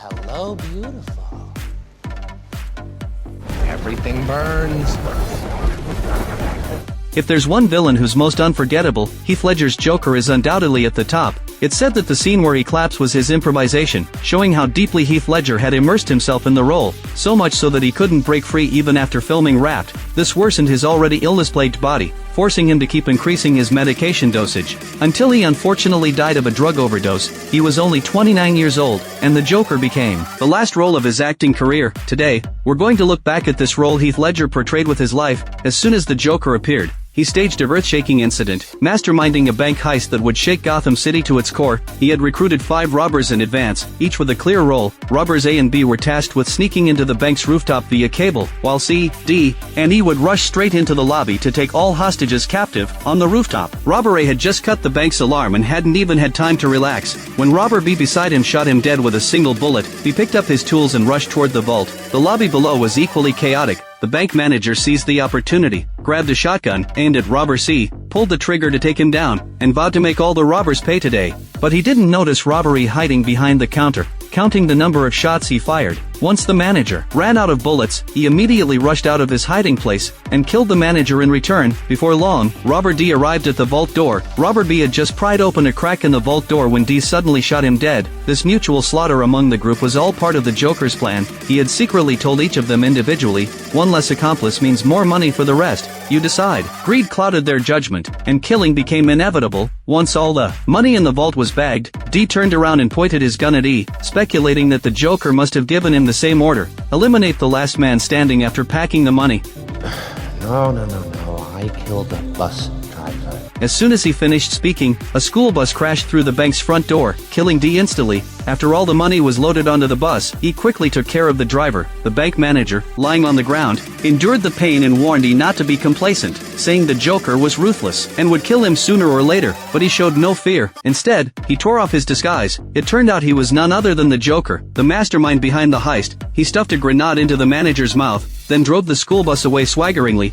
Hello, beautiful. Everything burns. If there's one villain who's most unforgettable, Heath Ledger's Joker is undoubtedly at the top. It's said that the scene where he claps was his improvisation, showing how deeply Heath Ledger had immersed himself in the role, so much so that he couldn't break free even after filming Wrapped. This worsened his already illness-plagued body, forcing him to keep increasing his medication dosage, until he unfortunately died of a drug overdose. He was only 29 years old, and the Joker became the last role of his acting career. Today, we're going to look back at this role Heath Ledger portrayed with his life. As soon as the Joker appeared, he staged a earth-shaking incident, masterminding a bank heist that would shake Gotham City to its core. He had recruited 5 robbers in advance, each with a clear role. Robbers A and B were tasked with sneaking into the bank's rooftop via cable, while C, D, and E would rush straight into the lobby to take all hostages captive on the rooftop. Robber A had just cut the bank's alarm and hadn't even had time to relax, when Robber B beside him shot him dead with a single bullet. He picked up his tools and rushed toward the vault. The lobby below was equally chaotic. The bank manager seized the opportunity, grabbed a shotgun, aimed at Robber C, pulled the trigger to take him down, and vowed to make all the robbers pay today. But he didn't notice Robber E hiding behind the counter, counting the number of shots he fired. Once the manager ran out of bullets, he immediately rushed out of his hiding place and killed the manager in return. Before long, Robber D arrived at the vault door. Robber B had just pried open a crack in the vault door when D suddenly shot him dead. This mutual slaughter among the group was all part of the Joker's plan. He had secretly told each of them individually, one less accomplice means more money for the rest. You decide. Greed clouded their judgment, and killing became inevitable. Once all the money in the vault was bagged, D turned around and pointed his gun at E, speculating that the Joker must have given him the same order. Eliminate the last man standing after packing the money. No. I killed the bus driver. As soon as he finished speaking, a school bus crashed through the bank's front door, killing D instantly. After all the money was loaded onto the bus, he quickly took care of the driver. The bank manager, lying on the ground, endured the pain and warned E not to be complacent, saying the Joker was ruthless and would kill him sooner or later, but he showed no fear. Instead, he tore off his disguise. It turned out he was none other than the Joker, the mastermind behind the heist. He stuffed a grenade into the manager's mouth, then drove the school bus away swaggeringly.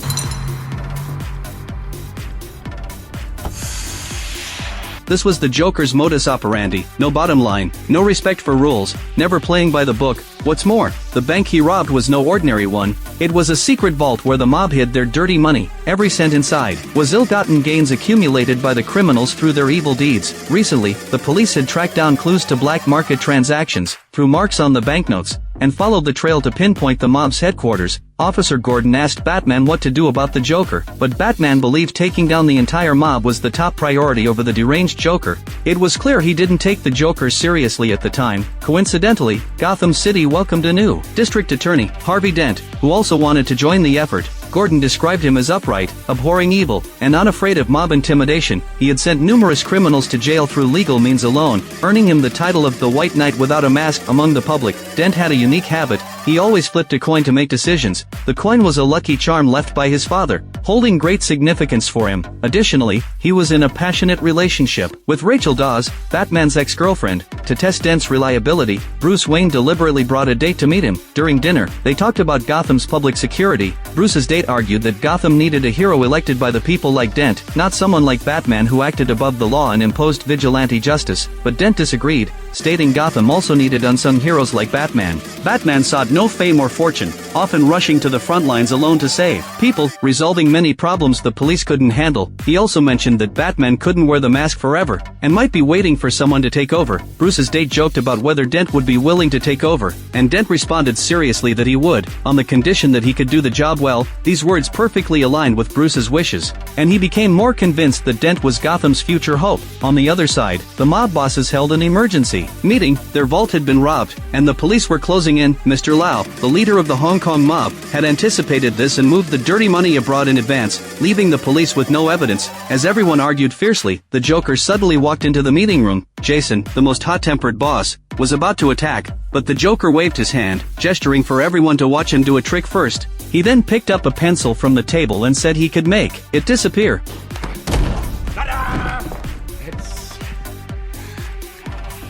This was the Joker's modus operandi. No bottom line, no respect for rules, never playing by the book. What's more, the bank he robbed was no ordinary one. It was a secret vault where the mob hid their dirty money. Every cent inside was ill-gotten gains accumulated by the criminals through their evil deeds. Recently, the police had tracked down clues to black market transactions through marks on the banknotes, and followed the trail to pinpoint the mob's headquarters. Officer Gordon asked Batman what to do about the Joker, but Batman believed taking down the entire mob was the top priority over the deranged Joker. It was clear he didn't take the Joker seriously at the time. Coincidentally, Gotham City welcomed a new district attorney, Harvey Dent, who also wanted to join the effort. Gordon described him as upright, abhorring evil, and unafraid of mob intimidation. He had sent numerous criminals to jail through legal means alone, earning him the title of the White Knight without a mask among the public. Dent had a unique habit. He always flipped a coin to make decisions. The coin was a lucky charm left by his father, holding great significance for him. Additionally, he was in a passionate relationship with Rachel Dawes, Batman's ex-girlfriend. To test Dent's reliability, Bruce Wayne deliberately brought a date to meet him. During dinner, they talked about Gotham's public security. Bruce's date argued that Gotham needed a hero elected by the people like Dent, not someone like Batman who acted above the law and imposed vigilante justice. But Dent disagreed, stating Gotham also needed unsung heroes like Batman. Batman sought no fame or fortune, often rushing to the front lines alone to save people, resolving many problems the police couldn't handle. He also mentioned that Batman couldn't wear the mask forever, and might be waiting for someone to take over. Bruce's date joked about whether Dent would be willing to take over, and Dent responded seriously that he would, on the condition that he could do the job well. These words perfectly aligned with Bruce's wishes, and he became more convinced that Dent was Gotham's future hope. On the other side, the mob bosses held an emergency meeting. Their vault had been robbed, and the police were closing in. Mr. Lau, the leader of the Hong Kong mob, had anticipated this and moved the dirty money abroad in advance, leaving the police with no evidence. As everyone argued fiercely, the Joker suddenly walked into the meeting room. Jason, the most hot-tempered boss, was about to attack, but the Joker waved his hand, gesturing for everyone to watch him do a trick first. He then picked up a pencil from the table and said he could make it disappear.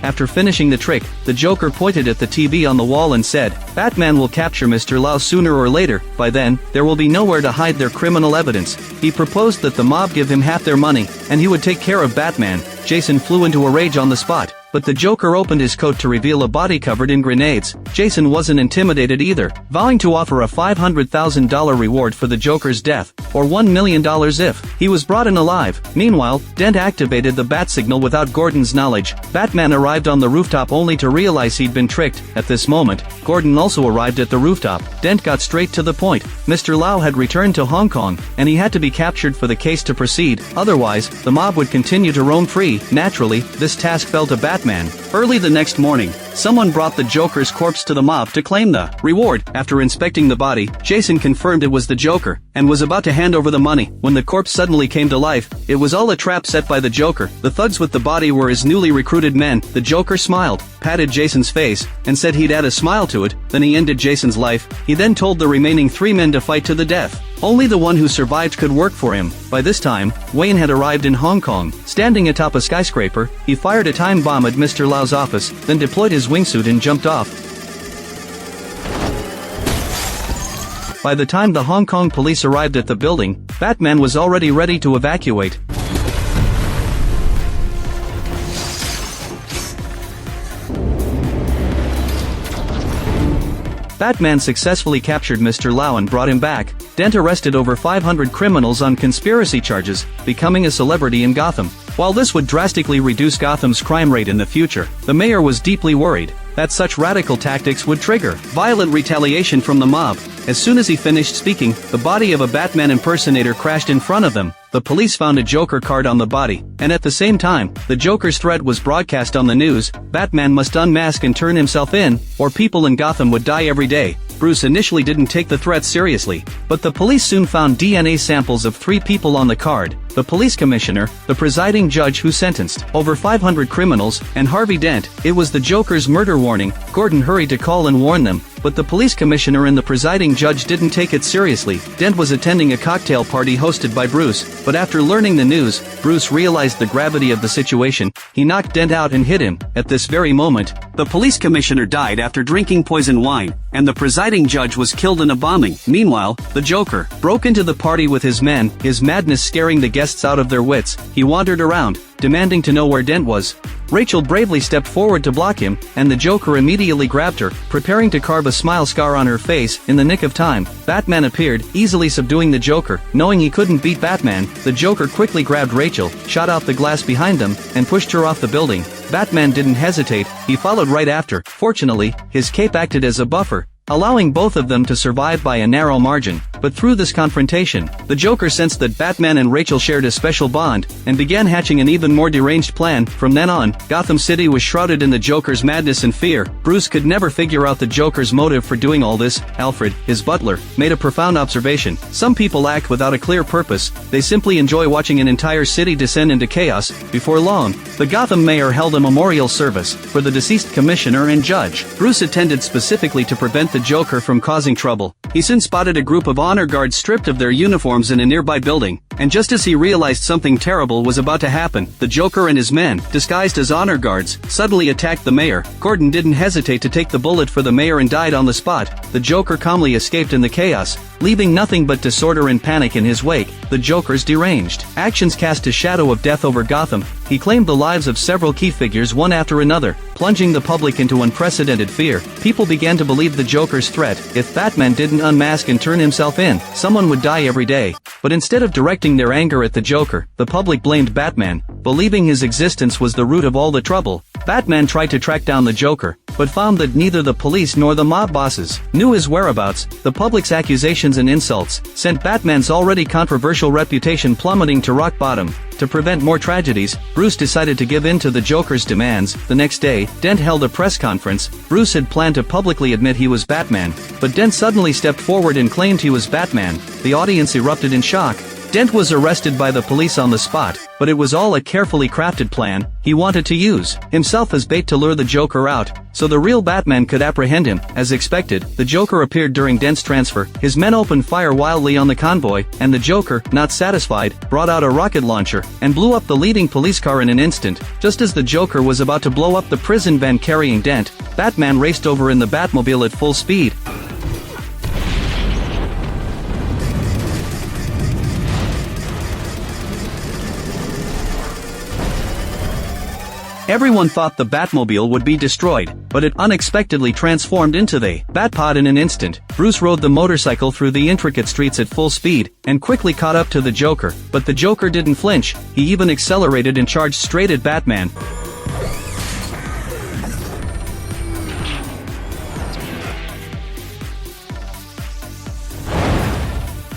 After finishing the trick, the Joker pointed at the TV on the wall and said, "Batman will capture Mr. Lau sooner or later. By then, there will be nowhere to hide their criminal evidence." He proposed that the mob give him half their money, and he would take care of Batman. Jason flew into a rage on the spot. but the Joker opened his coat to reveal a body covered in grenades. Jason wasn't intimidated either, vowing to offer a $500,000 reward for the Joker's death, or $1 million if he was brought in alive. Meanwhile, Dent activated the bat signal without Gordon's knowledge. Batman arrived on the rooftop only to realize he'd been tricked. At this moment, Gordon also arrived at the rooftop. Dent got straight to the point. Mr. Lau had returned to Hong Kong, and he had to be captured for the case to proceed, otherwise, the mob would continue to roam free. Naturally, this task fell to Batman. Early the next morning, someone brought the Joker's corpse to the mob to claim the reward. After inspecting the body, Jason confirmed it was the Joker, and was about to hand over the money, when the corpse suddenly came to life. It was all a trap set by the Joker. The thugs with the body were his newly recruited men. The Joker smiled, patted Jason's face, and said he'd add a smile to it. Then he ended Jason's life. He then told the remaining 3 men to fight to the death. Only the one who survived could work for him. By this time, Wayne had arrived in Hong Kong. Standing atop a skyscraper, he fired a time bomb at Mr. Lau's office, then deployed his wingsuit and jumped off. By the time the Hong Kong police arrived at the building, Batman was already ready to evacuate. Batman successfully captured Mr. Lau and brought him back. Dent arrested over 500 criminals on conspiracy charges, becoming a celebrity in Gotham. While this would drastically reduce Gotham's crime rate in the future, the mayor was deeply worried that such radical tactics would trigger violent retaliation from the mob. As soon as he finished speaking, the body of a Batman impersonator crashed in front of them. The police found a Joker card on the body, and at the same time, the Joker's threat was broadcast on the news: Batman must unmask and turn himself in, or people in Gotham would die every day. Bruce initially didn't take the threat seriously, but the police soon found DNA samples of 3 people on the card: the police commissioner, the presiding judge who sentenced over 500 criminals, and Harvey Dent. It was the Joker's murder warning. Gordon hurried to call and warn them, but the police commissioner and the presiding judge didn't take it seriously. Dent was attending a cocktail party hosted by Bruce, but after learning the news, Bruce realized the gravity of the situation. He knocked Dent out and hit him. At this very moment, the police commissioner died after drinking poison wine, and the presiding judge was killed in a bombing. Meanwhile, the Joker broke into the party with his men, his madness scaring the guests out of their wits. He wandered around, demanding to know where Dent was. Rachel bravely stepped forward to block him, and the Joker immediately grabbed her, preparing to carve a smile scar on her face. In the nick of time, Batman appeared, easily subduing the Joker. Knowing he couldn't beat Batman, the Joker quickly grabbed Rachel, shot out the glass behind them, and pushed her off the building. Batman didn't hesitate, he followed right after. Fortunately, his cape acted as a buffer, allowing both of them to survive by a narrow margin. But through this confrontation, the Joker sensed that Batman and Rachel shared a special bond, and began hatching an even more deranged plan. From then on, Gotham City was shrouded in the Joker's madness and fear. Bruce could never figure out the Joker's motive for doing all this. Alfred, his butler, made a profound observation: some people act without a clear purpose, they simply enjoy watching an entire city descend into chaos. Before long, the Gotham mayor held a memorial service for the deceased commissioner and judge. Bruce attended specifically to prevent the Joker from causing trouble. He soon spotted a group of honor guards stripped of their uniforms in a nearby building, and just as he realized something terrible was about to happen, the Joker and his men, disguised as honor guards, suddenly attacked the mayor. Gordon didn't hesitate to take the bullet for the mayor and died on the spot. The Joker calmly escaped in the chaos, leaving nothing but disorder and panic in his wake. The Joker's deranged actions cast a shadow of death over Gotham. He claimed the lives of several key figures one after another, plunging the public into unprecedented fear. People began to believe the Joker's threat: if Batman didn't unmask and turn himself in, someone would die every day. But instead of directing their anger at the Joker, the public blamed Batman, believing his existence was the root of all the trouble. Batman tried to track down the Joker, but found that neither the police nor the mob bosses knew his whereabouts. The public's accusations and insults sent Batman's already controversial reputation plummeting to rock bottom. To prevent more tragedies, Bruce decided to give in to the Joker's demands. The next day, Dent held a press conference. Bruce had planned to publicly admit he was Batman, but Dent suddenly stepped forward and claimed he was Batman. The audience erupted in shock. Dent was arrested by the police on the spot, but it was all a carefully crafted plan. He wanted to use himself as bait to lure the Joker out, so the real Batman could apprehend him. As expected, the Joker appeared during Dent's transfer. His men opened fire wildly on the convoy, and the Joker, not satisfied, brought out a rocket launcher and blew up the leading police car in an instant. Just as the Joker was about to blow up the prison van carrying Dent, Batman raced over in the Batmobile at full speed. Everyone thought the Batmobile would be destroyed, but it unexpectedly transformed into the Batpod in an instant. Bruce rode the motorcycle through the intricate streets at full speed, and quickly caught up to the Joker, but the Joker didn't flinch. He even accelerated and charged straight at Batman.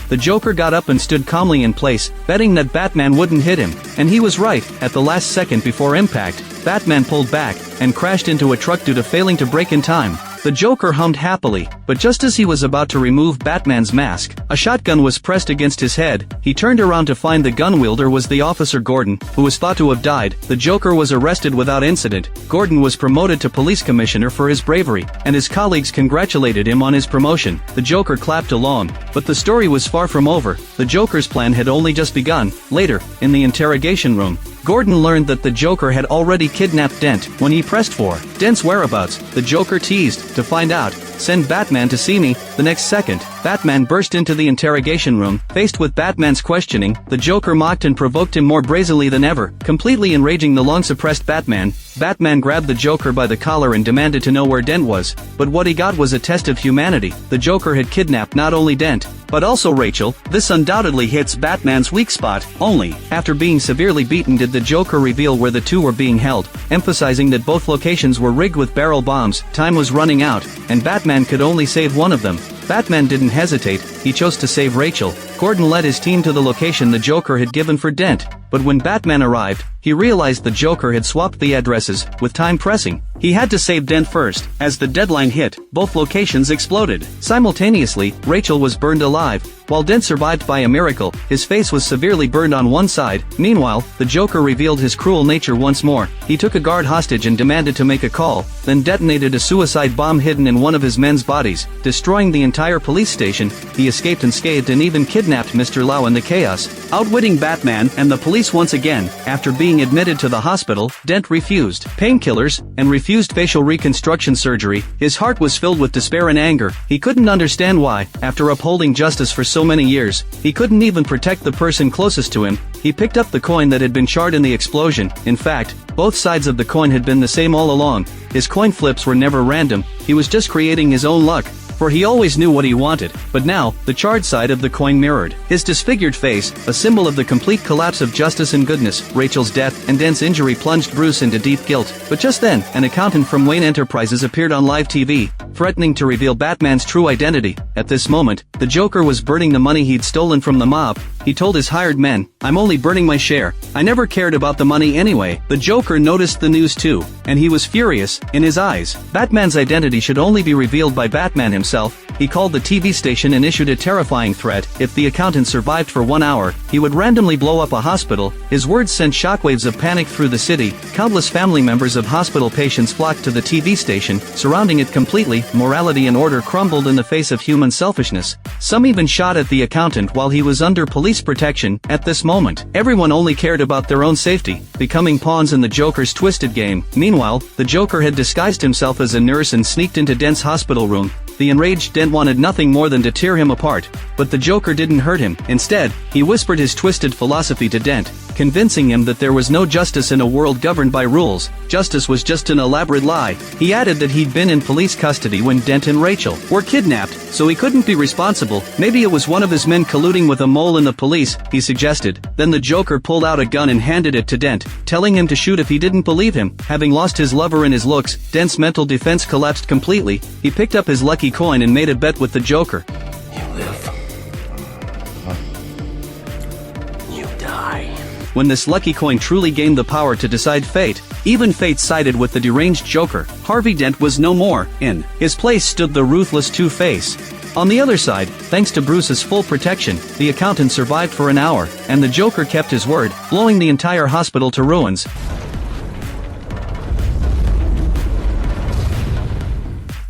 The Joker got up and stood calmly in place, betting that Batman wouldn't hit him, and he was right. At the last second before impact, Batman pulled back, and crashed into a truck due to failing to brake in time. The Joker hummed happily, but just as he was about to remove Batman's mask, a shotgun was pressed against his head. He turned around to find the gun wielder was the Officer Gordon, who was thought to have died. The Joker was arrested without incident. Gordon was promoted to police commissioner for his bravery, and his colleagues congratulated him on his promotion. The Joker clapped along, but the story was far from over. The Joker's plan had only just begun. Later, in the interrogation room, Gordon learned that the Joker had already kidnapped Dent. When he pressed for Dent's whereabouts, the Joker teased, "To find out, send Batman to see me." The next second, Batman burst into the interrogation room. Faced with Batman's questioning, the Joker mocked and provoked him more brazenly than ever, completely enraging the long-suppressed Batman. Batman grabbed the Joker by the collar and demanded to know where Dent was, but what he got was a test of humanity. The Joker had kidnapped not only Dent, but also Rachel. This undoubtedly hits Batman's weak spot. Only after being severely beaten did the Joker reveal where the two were being held, emphasizing that both locations were rigged with barrel bombs. Time was running out, and Batman could only save one of them. Batman didn't hesitate, he chose to save Rachel. Gordon led his team to the location the Joker had given for Dent, but when Batman arrived, he realized the Joker had swapped the addresses. With time pressing, he had to save Dent first. As the deadline hit, both locations exploded. Simultaneously, Rachel was burned alive. While Dent survived by a miracle, his face was severely burned on one side. Meanwhile, the Joker revealed his cruel nature once more. He took a guard hostage and demanded to make a call, then detonated a suicide bomb hidden in one of his men's bodies, destroying the entire police station. He escaped unscathed and even kidnapped Mr. Lau in the chaos, outwitting Batman and the police once again. After being admitted to the hospital, Dent refused painkillers and refused facial reconstruction surgery. His heart was filled with despair and anger. He couldn't understand why, after upholding justice for so many years, he couldn't even protect the person closest to him. He picked up the coin that had been charred in the explosion. In fact, both sides of the coin had been the same all along. His coin flips were never random. He was just creating his own luck, for he always knew what he wanted. But now, the charred side of the coin mirrored his disfigured face, a symbol of the complete collapse of justice and goodness. Rachel's death and Dent's injury plunged Bruce into deep guilt. But just then, an accountant from Wayne Enterprises appeared on live TV, threatening to reveal Batman's true identity. At this moment, the Joker was burning the money he'd stolen from the mob. He told his hired men, "I'm only burning my share. I never cared about the money anyway." The Joker noticed the news too, and he was furious. In his eyes, Batman's identity should only be revealed by Batman himself. He called the TV station and issued a terrifying threat. If the accountant survived for 1 hour, he would randomly blow up a hospital. His words sent shockwaves of panic through the city. Countless family members of hospital patients flocked to the TV station, surrounding it completely. Morality and order crumbled in the face of human selfishness. Some even shot at the accountant while he was under police protection. At this moment, everyone only cared about their own safety, becoming pawns in the Joker's twisted game. Meanwhile, the Joker had disguised himself as a nurse and sneaked into Dent's hospital room. The enraged Dent wanted nothing more than to tear him apart, but the Joker didn't hurt him. Instead, he whispered his twisted philosophy to Dent, convincing him that there was no justice in a world governed by rules. Justice was just an elaborate lie. He added that he'd been in police custody when Dent and Rachel were kidnapped, so he couldn't be responsible. Maybe it was one of his men colluding with a mole in the police, he suggested. Then the Joker pulled out a gun and handed it to Dent, telling him to shoot if he didn't believe him. Having lost his lover and his looks, Dent's mental defense collapsed completely. He picked up his lucky coin and made a bet with the Joker. You live. You die. When this lucky coin truly gained the power to decide fate, even fate sided with the deranged Joker. Harvey Dent was no more. In his place stood the ruthless Two-Face. On the other side, thanks to Bruce's full protection, the accountant survived for an hour, and the Joker kept his word, blowing the entire hospital to ruins.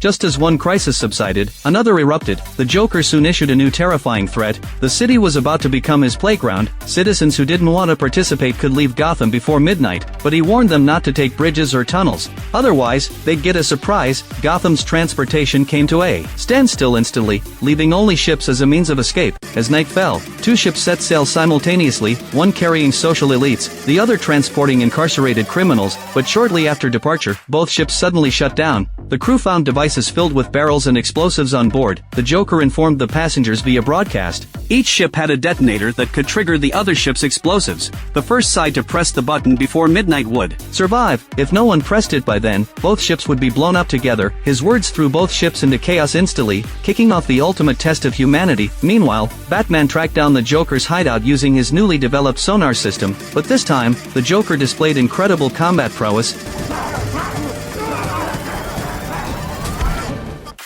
Just as one crisis subsided, another erupted. The Joker soon issued a new terrifying threat. The city was about to become his playground. Citizens who didn't want to participate could leave Gotham before midnight, but he warned them not to take bridges or tunnels. Otherwise, they'd get a surprise. Gotham's transportation came to a standstill instantly, leaving only ships as a means of escape. As night fell, 2 ships set sail simultaneously, one carrying social elites, the other transporting incarcerated criminals, but shortly after departure, both ships suddenly shut down. The crew found devices filled with barrels and explosives on board. The Joker informed the passengers via broadcast. Each ship had a detonator that could trigger the other ship's explosives. The first side to press the button before midnight would survive. If no one pressed it by then, both ships would be blown up together. His words threw both ships into chaos instantly, kicking off the ultimate test of humanity. Meanwhile, Batman tracked down the Joker's hideout using his newly developed sonar system, but this time, the Joker displayed incredible combat prowess.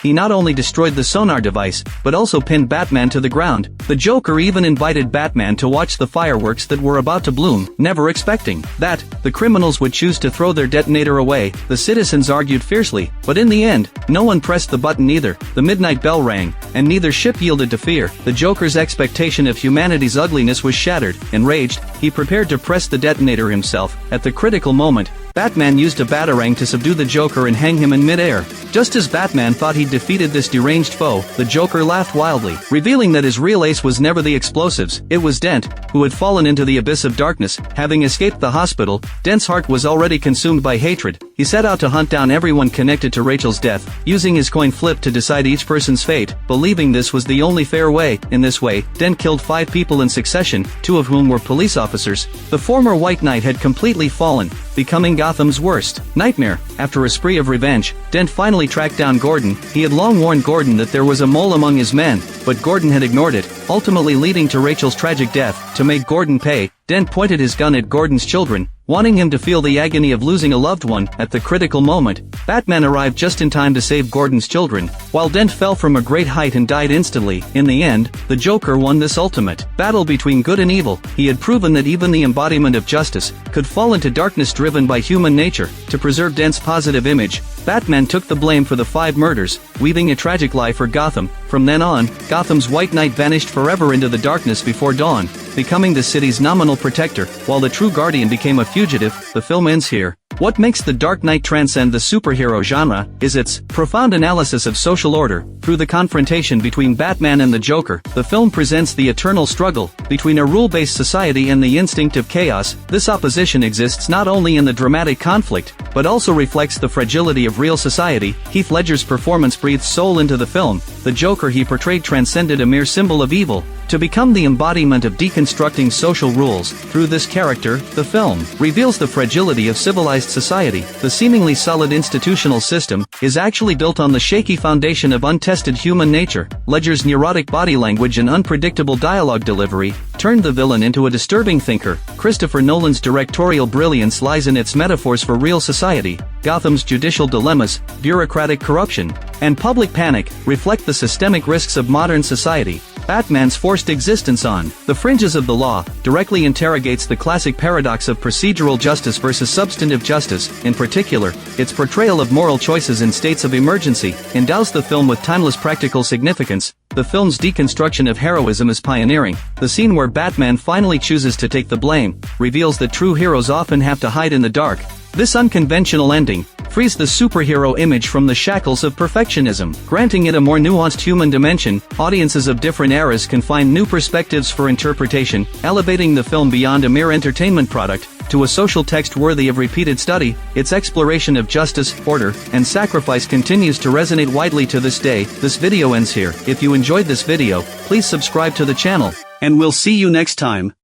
He not only destroyed the sonar device, but also pinned Batman to the ground. The Joker even invited Batman to watch the fireworks that were about to bloom, never expecting that the criminals would choose to throw their detonator away. The citizens argued fiercely, but in the end, no one pressed the button either. The midnight bell rang, and neither ship yielded to fear. The Joker's expectation of humanity's ugliness was shattered. Enraged, he prepared to press the detonator himself. At the critical moment, Batman used a batarang to subdue the Joker and hang him in midair. Just as Batman thought he'd defeated this deranged foe, the Joker laughed wildly, revealing that his real ace was never the explosives. It was Dent, who had fallen into the abyss of darkness. Having escaped the hospital, Dent's heart was already consumed by hatred. He set out to hunt down everyone connected to Rachel's death, using his coin flip to decide each person's fate, believing this was the only fair way. In this way, Dent killed 5 people in succession, 2 of whom were police officers. The former White Knight had completely fallen, becoming Gotham's worst nightmare. After a spree of revenge, Dent finally tracked down Gordon. He had long warned Gordon that there was a mole among his men, but Gordon had ignored it, ultimately leading to Rachel's tragic death. To make Gordon pay, Dent pointed his gun at Gordon's children, wanting him to feel the agony of losing a loved one. At the critical moment, Batman arrived just in time to save Gordon's children, while Dent fell from a great height and died instantly. In the end, the Joker won this ultimate battle between good and evil. He had proven that even the embodiment of justice could fall into darkness driven by human nature. To preserve Dent's positive image, Batman took the blame for the 5 murders, weaving a tragic lie for Gotham. From then on, Gotham's White Knight vanished forever into the darkness before dawn, becoming the city's nominal protector, while the true guardian became a fugitive. The film ends here. What makes The Dark Knight transcend the superhero genre is its profound analysis of social order. Through the confrontation between Batman and the Joker, the film presents the eternal struggle between a rule-based society and the instinct of chaos. This opposition exists not only in the dramatic conflict, but also reflects the fragility of real society. Heath Ledger's performance breathed soul into the film. The Joker he portrayed transcended a mere symbol of evil to become the embodiment of deconstructing social rules. Through this character, the film reveals the fragility of civilized society. The seemingly solid institutional system is actually built on the shaky foundation of untested human nature. Ledger's neurotic body language and unpredictable dialogue delivery turned the villain into a disturbing thinker. Christopher Nolan's directorial brilliance lies in its metaphors for real society. Gotham's judicial dilemmas, bureaucratic corruption, and public panic reflect the systemic risks of modern society. Batman's forced existence on the fringes of the law directly interrogates the classic paradox of procedural justice versus substantive justice. In particular, its portrayal of moral choices in states of emergency endows the film with timeless practical significance. The film's deconstruction of heroism is pioneering. The scene where Batman finally chooses to take the blame reveals that true heroes often have to hide in the dark. This unconventional ending frees the superhero image from the shackles of perfectionism, granting it a more nuanced human dimension. Audiences of different eras can find new perspectives for interpretation, elevating the film beyond a mere entertainment product to a social text worthy of repeated study. Its exploration of justice, order, and sacrifice continues to resonate widely to this day. This video ends here. If you enjoyed this video, please subscribe to the channel, and we'll see you next time.